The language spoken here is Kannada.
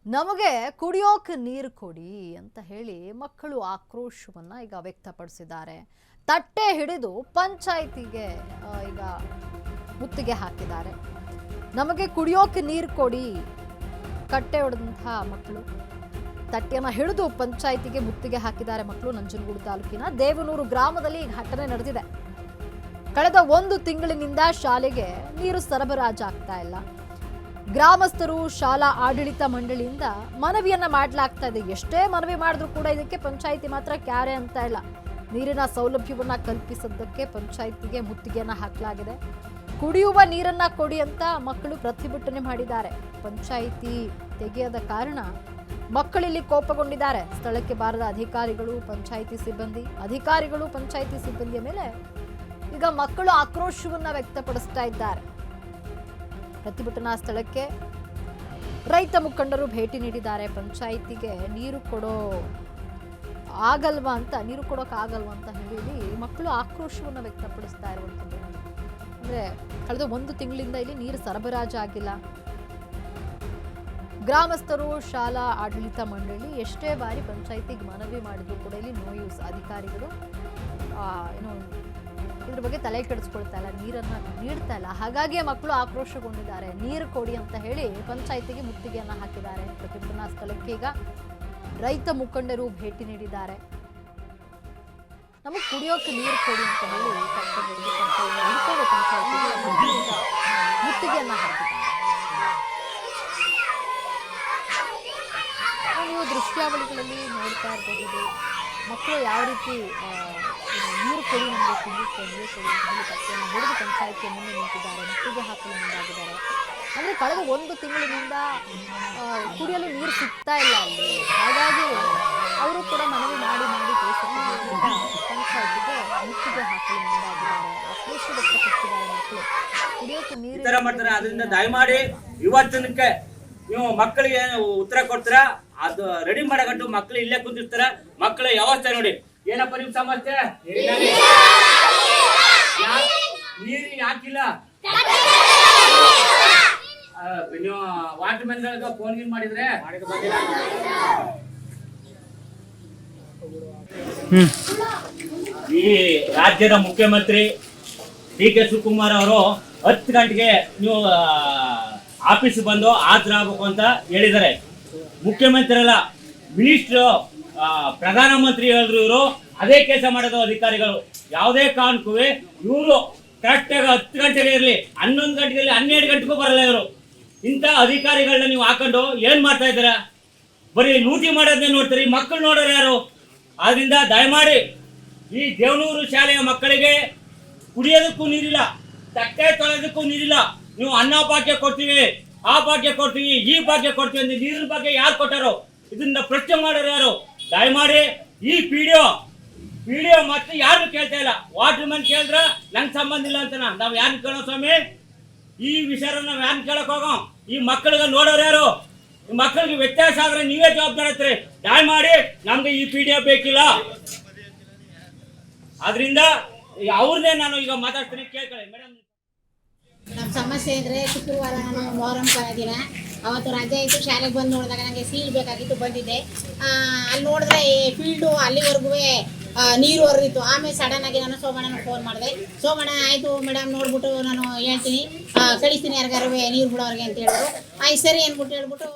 ನಮಗೆ ಕುಡಿಯೋಕೆ ನೀರು ಕೊಡಿ ಅಂತ ಹೇಳಿ ಮಕ್ಕಳು ಆಕ್ರೋಶವನ್ನ ಈಗ ವ್ಯಕ್ತಪಡಿಸಿದ್ದಾರೆ. ತಟ್ಟೆ ಹಿಡಿದು ಪಂಚಾಯಿತಿಗೆ ಈಗ ಮುತ್ತಿಗೆ ಹಾಕಿದ್ದಾರೆ. ನಮಗೆ ಕುಡಿಯೋಕೆ ನೀರು ಕೊಡಿ ಕಟ್ಟೆ ಹೊಡೆದಂತಹ ಮಕ್ಕಳು ತಟ್ಟೆಯನ್ನು ಹಿಡಿದು ಪಂಚಾಯಿತಿಗೆ ಮುತ್ತಿಗೆ ಹಾಕಿದ್ದಾರೆ ಮಕ್ಕಳು. ನಂಜನಗೂಡು ತಾಲೂಕಿನ ದೇವನೂರು ಗ್ರಾಮದಲ್ಲಿ ಈ ಘಟನೆ ನಡೆದಿದೆ. ಕಳೆದ 1 ತಿಂಗಳಿನಿಂದ ಶಾಲೆಗೆ ನೀರು ಸರಬರಾಜಾಗ್ತಾ ಇಲ್ಲ. ಗ್ರಾಮಸ್ಥರು ಶಾಲಾ ಆಡಳಿತ ಮಂಡಳಿಯಿಂದ ಮನವಿಯನ್ನ ಮಾಡಲಾಗ್ತಾ ಇದೆ. ಎಷ್ಟೇ ಮನವಿ ಮಾಡಿದ್ರು ಕೂಡ ಇದಕ್ಕೆ ಪಂಚಾಯಿತಿ ಮಾತ್ರ ಕ್ಯಾರೆ ಅಂತ ಇಲ್ಲ. ನೀರಿನ ಸೌಲಭ್ಯವನ್ನ ಕಲ್ಪಿಸೋದಕ್ಕೆ ಪಂಚಾಯಿತಿಗೆ ಮುತ್ತಿಗೆಯನ್ನ ಹಾಕಲಾಗಿದೆ. ಕುಡಿಯುವ ನೀರನ್ನ ಕೊಡಿ ಅಂತ ಮಕ್ಕಳು ಪ್ರತಿಭಟನೆ ಮಾಡಿದ್ದಾರೆ. ಪಂಚಾಯಿತಿ ತೆಗೆಯದ ಕಾರಣ ಮಕ್ಕಳಿಲ್ಲಿ ಕೋಪಗೊಂಡಿದ್ದಾರೆ. ಸ್ಥಳಕ್ಕೆ ಬಾರದ ಅಧಿಕಾರಿಗಳು ಪಂಚಾಯಿತಿ ಸಿಬ್ಬಂದಿಯ ಮೇಲೆ ಈಗ ಮಕ್ಕಳು ಆಕ್ರೋಶವನ್ನ ವ್ಯಕ್ತಪಡಿಸ್ತಾ ಇದ್ದಾರೆ. ಪ್ರತಿಭಟನಾ ಸ್ಥಳಕ್ಕೆ ರೈತ ಮುಖಂಡರು ಭೇಟಿ ನೀಡಿದ್ದಾರೆ. ಪಂಚಾಯಿತಿಗೆ ನೀರು ಕೊಡೋಕ್ಕಾಗಲ್ವಾ ಅಂತ ಹೇಳಿ ಮಕ್ಕಳು ಆಕ್ರೋಶವನ್ನ ವ್ಯಕ್ತಪಡಿಸ್ತಾ ಇರುವಂಥದ್ದು. ಅಂದ್ರೆ ಕಳೆದ 1 ತಿಂಗಳಿಂದ ಇಲ್ಲಿ ನೀರು ಸರಬರಾಜು ಆಗಿಲ್ಲ. ಗ್ರಾಮಸ್ಥರು ಶಾಲಾ ಆಡಳಿತ ಮಂಡಳಿ ಎಷ್ಟೇ ಬಾರಿ ಪಂಚಾಯಿತಿಗೆ ಮನವಿ ಮಾಡಿದ್ರು ಕೂಡ ಇಲ್ಲಿ ನೋ ಯೂಸ್. ಅಧಿಕಾರಿಗಳು ಇದ್ರ ಬಗ್ಗೆ ತಲೆ ಕೆಡಿಸ್ಕೊಳ್ತಾ ಇಲ್ಲ, ನೀರನ್ನ ನೀಡ್ತಾ ಇಲ್ಲ. ಹಾಗಾಗಿ ಮಕ್ಕಳು ಆಕ್ರೋಶಗೊಂಡಿದ್ದಾರೆ. ನೀರು ಕೊಡಿ ಅಂತ ಹೇಳಿ ಪಂಚಾಯಿತಿಗೆ ಮುತ್ತಿಗೆಯನ್ನ ಹಾಕಿದ್ದಾರೆ. ಪ್ರತಿಭಟನಾ ಸ್ಥಳಕ್ಕೆ ಈಗ ರೈತ ಮುಖಂಡರು ಭೇಟಿ ನೀಡಿದ್ದಾರೆ. ನಮಗೆ ಕುಡಿಯೋಕೆ ನೀರು ಕೊಡಿ ಅಂತ ಹೇಳಿ ಮುತ್ತಿಗೆಯನ್ನ ಹಾಕಿದ್ದಾರೆ. ನೀವು ದೃಶ್ಯಾವಳಿಗಳಲ್ಲಿ ನೋಡ್ತಾ ಇರಬಹುದು ಮಕ್ಕಳು ಯಾವ ರೀತಿ ನೀರು ಕೊಡಿ ನಮಗೆ ಕುಡಿದು ತಟ್ಟೆಯನ್ನು ಹಿಡಿದು ಪಂಚಾಯಿತಿಯ ಮುಂದೆ ನಿಂತಿದ್ದಾರೆ, ಮುತ್ತಿಗೆ ಹಾಕಲು ಮುಂದಾಗಿದ್ದಾರೆ. ಅಂದರೆ ಕಳೆದ 1 ತಿಂಗಳಿನಿಂದ ಕುಡಿಯಲು ನೀರು ಸಿಗ್ತಾ ಇಲ್ಲ ಅಲ್ಲಿ. ಹಾಗಾಗಿ ಅವರು ಕೂಡ ಮನವಿ ಮಾಡಿ ಪಂಚಾಯಿತಿಗೆ ಮುತ್ತಿಗೆ ಹಾಕಲು ಮುಂದಾಗಿದ್ದಾರೆ. ಆಕ್ರೋಶ ವ್ಯಕ್ತಪಡಿಸಿದ್ದಾರೆ ಮಕ್ಕಳು. ಕುಡಿಯೋಕೆ ನೀರು ಮಾಡ್ತಾರೆ. ಅದರಿಂದ ದಯಮಾಡಿ ಇವತ್ತಿನಕ್ಕೆ ನೀವು ಮಕ್ಕಳಿಗೆ ಉತ್ತರ ಕೊಡ್ತೀರಾ, ಅದು ರೆಡಿ ಮಾಡಕಟ್ಟು ಮಕ್ಕಳು ಇಲ್ಲೇ ಕುಂತಿರ್ತಾರ. ಮಕ್ಕಳ ವ್ಯವಸ್ಥೆ ನೋಡಿ. ಏನಪ್ಪ ನಿಮ್ ಸಮಸ್ಯೆ? ನೀರು ಹಾಕಿಲ್ಲ. ನೀವು ವಾಟರ್ ಮ್ಯಾನ್ ಗಳಿಗೆ ಫೋನ್ ಮಾಡಿದ್ರೆ ಈ ರಾಜ್ಯದ ಮುಖ್ಯಮಂತ್ರಿ ಡಿ.ಕೆ. ಶಿವಕುಮಾರ್ ಅವರು 10 ಗಂಟೆಗೆ ನೀವು ಆಫೀಸ್ ಬಂದು ಹಾಜರಾಗಬೇಕು ಅಂತ ಹೇಳಿದ್ದಾರೆ. ಮುಖ್ಯಮಂತ್ರಿ ಅಲ್ಲ, ಮಿನಿಸ್ಟ್ರು, ಪ್ರಧಾನಮಂತ್ರಿ ಹೇಳಿದ್ರು ಇವರು ಅದೇ ಕೆಲಸ ಮಾಡೋದು ಅಧಿಕಾರಿಗಳು. ಯಾವುದೇ ಕಾರಣಕ್ಕೂ ಇವರು ಕರೆಕ್ಟಾಗಿ 10 ಗಂಟೆಗೆ ಇರಲಿ, 11 ಗಂಟೆಗೆ 12 ಗಂಟೆಗೂ ಬರಲ್ಲ ಇವರು. ಇಂಥ ಅಧಿಕಾರಿಗಳನ್ನ ನೀವು ಹಾಕೊಂಡು ಏನ್ ಮಾಡ್ತಾ ಇದ್ದೀರಾ? ಬರೀ ಲೂಟಿ ಮಾಡೋದನ್ನೇ ನೋಡ್ತೀರಿ, ಮಕ್ಕಳು ನೋಡೋರು ಯಾರು? ಆದ್ರಿಂದ ದಯಮಾಡಿ ಈ ದೇವನೂರು ಶಾಲೆಯ ಮಕ್ಕಳಿಗೆ ಕುಡಿಯೋದಕ್ಕೂ ನೀರಿಲ್ಲ, ತಟ್ಟೆ ತೊಳೆಯೋದಕ್ಕೂ ನೀರಿಲ್ಲ. ನೀವು ಅನ್ನ ಭಾಗ್ಯ ಕೊಡ್ತೀವಿ, ಆ ಭಾಗ್ಯ ಕೊಡ್ತೀವಿ, ಈ ಭಾಗ್ಯ ಕೊಡ್ತೀವಿ ಅಂದ್ರೆ ನೀರಿನ ಬಗ್ಗೆ ಯಾರು ಕೊಟ್ಟಾರೋ ಇದನ್ನ ಪ್ರಶ್ನೆ ಮಾಡೋರು ಯಾರು? ದಯಮಾಡಿ ಈ ಪಿಡಿಒ ಮತ್ತೆ ಯಾರು ಕೇಳ್ತಾ ಇಲ್ಲ. ವಾಟರ್ ಮ್ಯಾನ್ ಕೇಳಿದ್ರ ನಂಗೆ ಸಂಬಂಧ ಇಲ್ಲ ಅಂತ ನಾವ್ ಯಾರು ಕೇಳೋ ಸ್ವಾಮಿ? ಈ ವಿಷಯ ನಾವ್ ಯಾರು ಕೇಳಕ್ ಹೋಗೋ? ಈ ಮಕ್ಕಳಿಗೆ ನೋಡೋರು ಯಾರು? ಈ ಮಕ್ಕಳಿಗೆ ವ್ಯತ್ಯಾಸ ಆದ್ರೆ ನೀವೇ ಜವಾಬ್ದಾರಿ ಹತ್ರಿ. ದಯಮಾಡಿ ನಮ್ಗೆ ಈ ಪಿಡಿಒ ಬೇಕಿಲ್ಲ. ಆದ್ರಿಂದ ಅವ್ರನ್ನೇ ನಾನು ಈಗ ಮಾತಾಡ್ತೀನಿ, ಕೇಳ್ಕೊಳ್ಳಿ ಮೇಡಮ್. ನಮ್ಮ ಸಮಸ್ಯೆ ಅಂದರೆ ಶುಕ್ರವಾರ ನಾನು ಮೊಹರಂ ದಿನ ಅವತ್ತು ರಜೆ ಇತ್ತು. ಶಾಲೆಗೆ ಬಂದು ನೋಡಿದಾಗ ನನಗೆ ಸೀಲ್ ಬೇಕಾಗಿತ್ತು, ಬಂದಿದ್ದೆ. ಅಲ್ಲಿ ನೋಡಿದ್ರೆ ಫೀಲ್ಡು ಅಲ್ಲಿವರೆಗೂ ನೀರು ಹೊರದಿತ್ತು. ಆಮೇಲೆ ಸಡನ್ನಾಗಿ ನಾನು ಸೋಮಣ್ಣನ ಫೋನ್ ಮಾಡಿದೆ. ಸೋಮಣ್ಣ ಆಯಿತು ಮೇಡಮ್, ನೋಡ್ಬಿಟ್ಟು ನಾನು ಹೇಳ್ತೀನಿ, ಕಳಿಸ್ತೀನಿ ಯಾರಿಗಾರು ನೀರು ಬಿಡೋರಿಗೆ ಅಂತ ಹೇಳಿದ್ರು. ಆಯ್ತು ಸರಿ ಅಂದ್ಬಿಟ್ಟು ಹೇಳ್ಬಿಟ್ಟು